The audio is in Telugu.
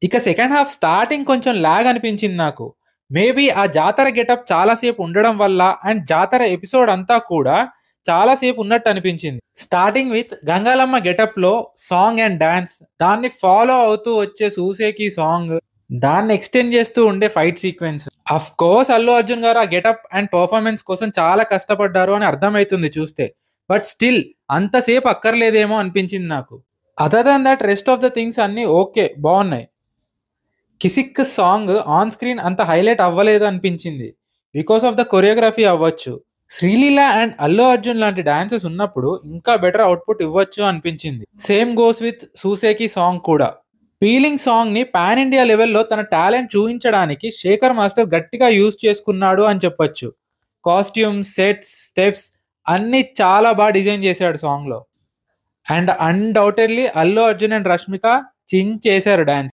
ఇక సెకండ్ హాఫ్ స్టార్టింగ్ కొంచెం లాగ్ అనిపించింది నాకు. మేబీ ఆ జాతర గెటప్ చాలా సేపు ఉండడం వల్ల అండ్ జాతర ఎపిసోడ్ అంతా కూడా చాలా సేపు ఉన్నట్టు అనిపించింది. స్టార్టింగ్ విత్ గంగాలమ్మ గెటప్‌లో సాంగ్ అండ్ డాన్స్, దాన్ని ఫాలో అవుతూ వచ్చే 'సూసేకి' సాంగ్, దాన్ని ఎక్స్‌టెండ్ చేస్తూ ఉండే fight sequence. Of course Allu Arjun గారు ఆ గెటప్ అండ్ పెర్ఫార్మన్స్ కోసం చాలా కష్టపడ్డారు అని అర్థమైతుంది చూస్తే. బట్ స్టిల్ అంత సేపు అక్కర్లేదేమో అనిపించింది నాకు. Other than that rest of the things అన్నీ ఓకే, బావున్నాయి. 'కిసిక్' సాంగ్ ఆన్ స్క్రీన్ అంత హైలైట్ అవ్వలేదు అనిపించింది. బికాస్ ఆఫ్ ద కొరియోగ్రఫీ అవ్వచ్చు. 'శ్రీలీల' అండ్ 'అల్లు అర్జున్' లాంటి డాన్సెస్ ఉన్నప్పుడు ఇంకా బెటర్ అవుట్‌పుట్ ఇవ్వచ్చు అనిపించింది. సేమ్ గోస్ విత్ 'సూసేకి' సాంగ్ కూడా. 'ఫీలింగ్' సాంగ్‌ని పాన్ ఇండియా లెవెల్‌లో తన టాలెంట్ చూయించడానికి శేఖర్ మాస్టర్ గట్టిగా యూజ్ చేసుకున్నాడు అని చెప్పొచ్చు. కాస్ట్యూమ్స్, సెట్స్, స్టెప్స్ అన్నీ చాలా డిజైన్ చేశాడు సాంగ్‌లో. And undoubtedly Allu Arjun and Rashmika చించేశారు డాన్స్.